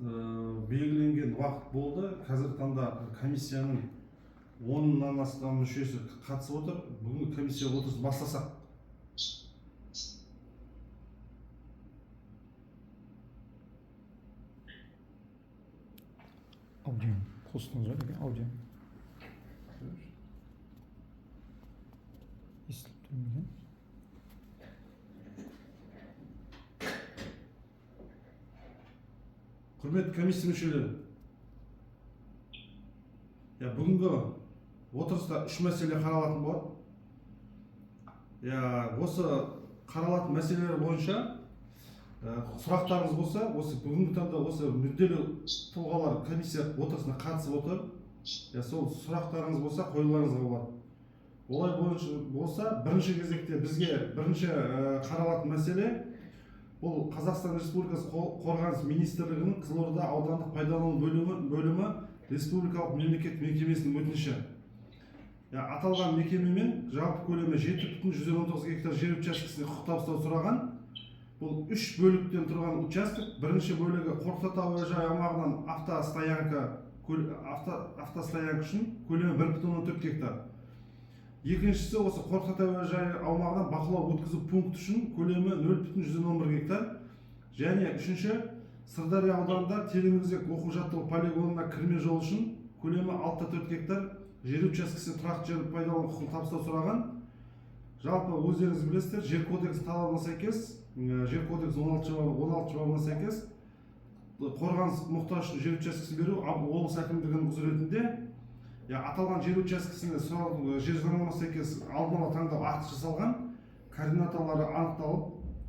белгіленген уақыт болды. Қазіргі таңда комиссияның 10-нан астам мүшесі қатысып отыр. Бүгінгі комиссия отырысын бастасақ. Аудио қостыңыз ба деген аудио естіліп тұрмеген. Құрметті комиссия мүшелері, бүгінгі отырыста 3 мәселе қаралатын болады. Осы қаралатын мәселелер бойынша сұрақтарыңыз болса, осы бүгінгі таңда осы мүдделі тұлғалар комиссия отырысына қатысып отыр. Сол сұрақтарыңыз болса, қойыларыңызға болады. Олай болса, бірінші кезекте бізге бірінші қаралатын мәселе бұл Қазақстан Республикасы Қорғаныс министрлігінің Қызылорда аудандық пайдалану бөлімі республикалық мемлекеттік мекемесінің өтініші. Аталған мекемемен жалпы көлемі 7,119 гектар жер учаскесіне құқық табыстау сұраған. Бұл 3 бөліктен тұрған участок. Бірінші бөлігі Қорқыт әуежай аумағынан автостоянка үшін көлемі 1,4 гектар. Екіншісі осы Қорқыт әуежай аумағынан бақылау өткізу пункті үшін көлемі 0,111 гектар. Және үшінші Сырдария ауданында Тереңөзек оқу-жаттығу полигонына кірме жол үшін көлемі 6,4 гектар жер учаскесіне тұрақты жер пайдалану құқығын табыстау сұраған. Жалпы өздеріңіз білесіздер, жер кодексі талабына сәйкес, жер кодекс 16 бабына сәйкес қорғаныс мұқтаж үшін жер учаскесін беру облыс әкімдігінің құзыретінде. Аталған жер учаскесіне жер заңнамасына сәйкес алдын ала таңдау акті жасалған, координаталары анықталып,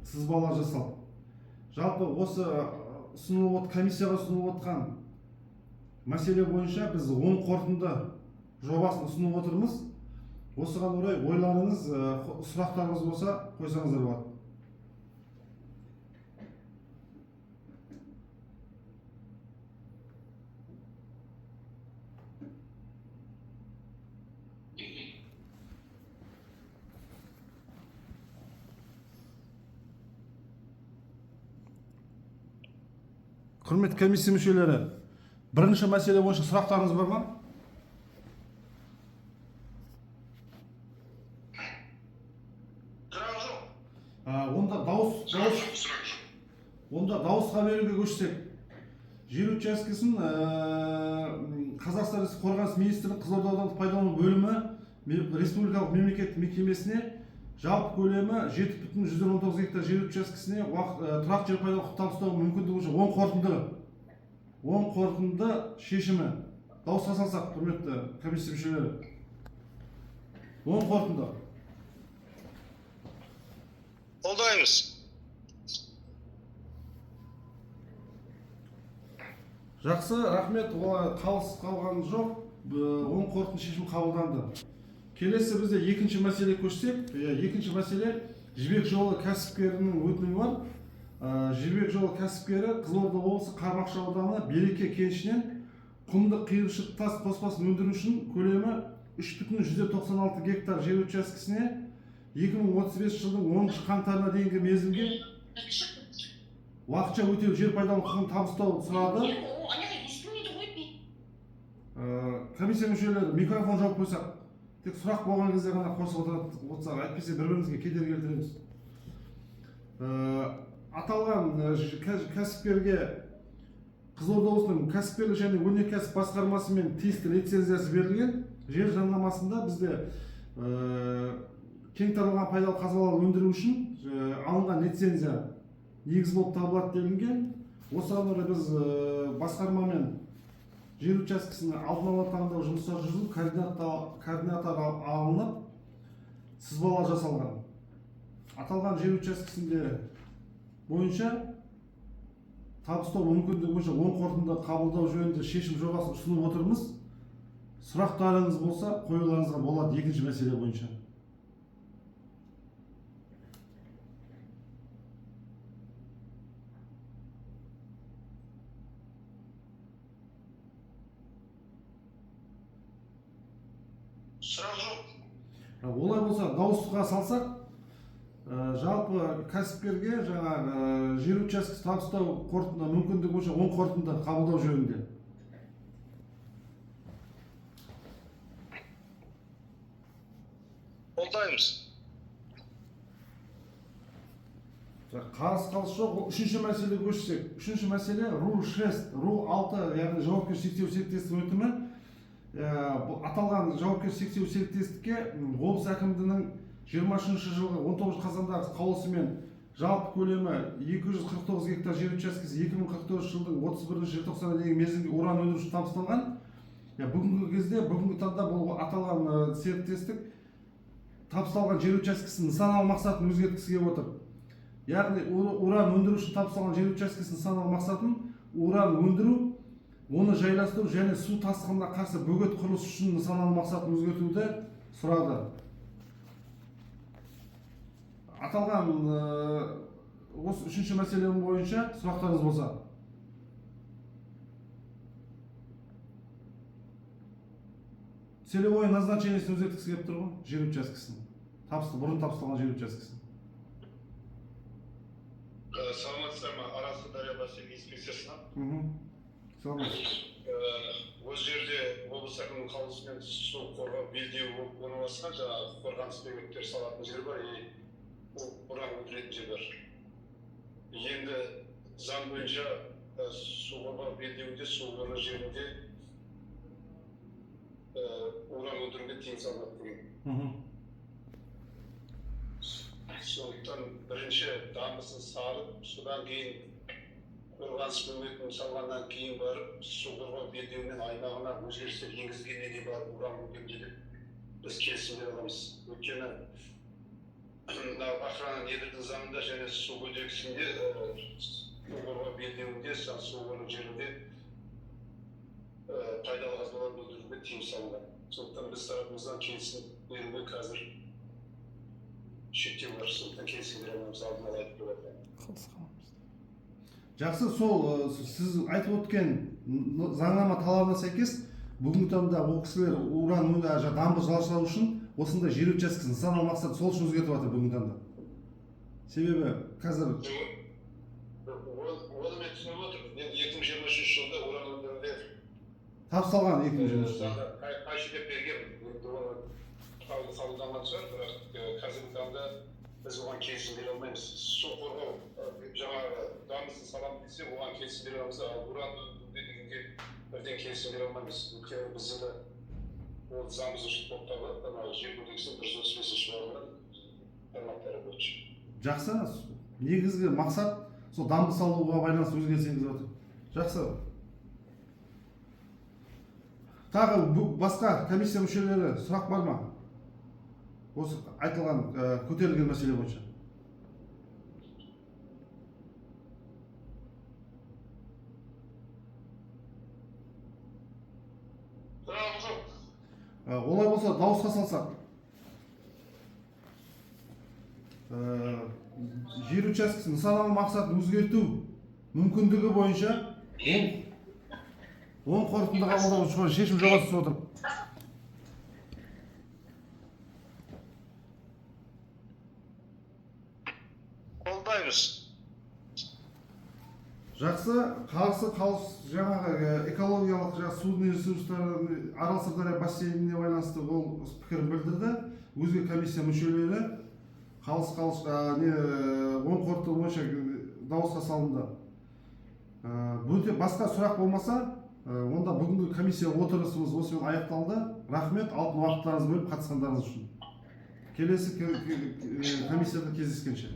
сызбалар жасалды. Жалпы осы комиссияға ұсынылып отқан мәселе бойынша біз 10 қорытынды жобасын ұсынып отырмыз. Осыған орай ойларыңыз, сұрақтарыңыз болса қойсаңыздар болады. Құрметті комиссия мүшелері, бірінші мәселе бойынша сұрақтарыңыз бар ма? Онда дауысқа беруге көшсек. Жер учаскесін Қазақстан Қорғаныс министрлігінің Қызылорда аудандық пайдалану бөлімі республикалық мемлекеттік мекемесіне жалпы көлемі 7,119 гектар жер учаскесіне тұрақты жер пайдалану құқығын табыстау мүмкіндігі бойынша 10 қорытынды шешімі. Дауысқа салсақ, құрметті комиссия мүшелері. 10 қорытынды. Қолдаймыз. Жақсы, рахмет. Олай қалыс қалған жоқ. 10 қорытынды шешім қабылданды. Келесі бізде екінші мәселе көшсек. Екінші мәселе Жібек жолы кәсіпкерінің өтінімі бар. Жібек жолы кәсіпкері Қызылорда облысы Қармақшы ауданы Береке кенішінен құмды қиыршық тас қоспасын өндіру үшін көлемі 3,196 гектар жер учаскесіне 2035 жылдың 10 қаңтарына дейінгі мерзімге уақытша өтеу жер пайдалану құқығын табыстау сұрады. Комиссия мүшелері, микрофон жауып қойсақ, тек сұрақ болған кезде ғана қосып отырсақ, әйтпесе бір-бірімізге кедергі келтіреміз. Аталған кәсіпкерге Қызылорда облысының кәсіпкерлік және өнеркәсіп басқармасымен тиісті лицензиясы берілген. Жер заңнамасында бізде кең таралған пайдалы қазбаларды өндіру үшін алынған лицензия негіз болып табылады делінген. Осыған орай біз басқармамен жер учаскесіне алдын ала таңдау жұмыстары жүргізіліп, координатор алынып, сызбалар жасалған. Аталған жер учаскесінде бойынша табыстау мүмкіндігі бойынша 10 қорытынды қабылдау жөнінде шешім жобасын ұсынып отырмыз. Сұрақтарыңыз болса, қоюларыңызға болады екінші мәселе бойынша. Сұрақ жоқ. Олай болса, дауысқа салсақ, жалпы кәсіпкерге жаңағы жер учаскесі табыстау қорытынды мүмкіндігі бойынша оң қорытынды қабылдау жөнінде. Қолдаймыз. Қарсы қалыс жоқ. Үшінші мәселеге көшсек. Үшінші мәселе РУ-6, РУ-6, яғни жауапкершілігі шектеулі серіктестік өтімі. Аталған жауапкершілігі шектеулі серіктестікке облыс әкімдігінің 23 жылғы 19 қазандағы қаулысымен жалпы көлемі 249 гектар жер учаскесі 2044 жылдың 31 желтоқсанына дейін мерзімге уран өндіруші табысталған. Бүгінгі таңда бұл аталған серіктестік табысталған жер учаскесінің нысаналы мақсатын өзгерткісі келіп отыр. Яғни уран өндіру үшін табысталған жер учаскесінің нысаналы мақсатын уран өндіру, оны жайластыру және су тасқынына қарсы бөгет құрылысы үшін нысаналы мақсатын өзгертуді сұрады. Аталған осы үшінші мәселе бойынша сұрақтарыңыз болса. Целевое назначение өзгерткісі келіп тұр ғой, жер учаскесінің. Бұрын табысталған жер учаскесінің. Саламатсыздар ма? Арасы Дарья бассейн инспекциясынан. Осы жерде облыс әкімінің қаулысымен су қорғау белдеуі орналасқан, жаңағы қорғаныс бөгеттер салатын жер бар, уран өндіретін жер бар. Енді заң бойынша су қорғау белдеуінде, су қоры жерінде уран өндіруге тыйым салынады деген. Сондықтан бірінші дамбысын салып, содан кейін қорғаныс бөгетін салғаннан кейін барып, су қорғау белдеуінің аймағына өзгерістер енгізгеннен кейін барып уран өндіруге деп біз келісім бере аламыз. Өйткені охрана недердің заңында және су кодексінде су қорғау белдеуінде, су қоры жерінде пайдалы қазбаларды өндіруге тыйым салынған. Сондықтан біз тарапымыздан келісім беруге қазір шектеу бар. Сондықтан келісім бере аламыз, алдын ала айтып жатырмын. Жақсы, сол сіз айтып өткен заңнама талабына сәйкес бүгінгі таңда ол кісілер уран дамбы жалғастыру үшін осындай жер учаскесін нысаналы мақсат сол үшін өзгертіп жатыр бүгінгі таңда. Себебі қазір оны мен түсініп отырмын. Енді 2023 жылда уран өндіруде табысталған 2023 жылда қайшы деп берген, оны қабылданған шығар, бірақ қазіргі таңда біз оған келісім бере алмаймыз. Су қорғау жаңағы дамбысын саламын десе, оған келісім бере аламыз, ал уран өндіру дегенге бірден келісім бере алмаймыз. Өйткені біздің ол заң бұзушылық болып табылады, жер кодексінің 135-ші бабының тармақтары бойынша. Жақсы, негізгі мақсат сол дамбы салуға байланысты өзгеріс енгізіп отыр. Жақсы. Тағы басқа комиссия мүшелері сұрақ бар ма? Осы айтылған көтерілген мәселе бойынша. Олай болса дауысқа салсақ. Жер учаскесінің нысаналы мақсатын өзгерту мүмкіндігі бойынша оң қорытынды қабылдау үшін шешім жобасы түсіп отыр. Қолдаймыз. Жақсы, қарсы қалыс жаңағы экологиялық судың ресурстары Арал-Сырдария бассейніне байланысты ол пікірін білдірді. Өзге комиссия мүшелері қалыс оң қорытынды бойынша дауысқа салынды. Басқа сұрақ болмаса, онда бүгінгі комиссия отырысымыз осымен аяқталды. Рахмет, алтын уақыттарыңызды бөліп қатысқандарыңыз үшін. Келесі комиссияда кездескенше.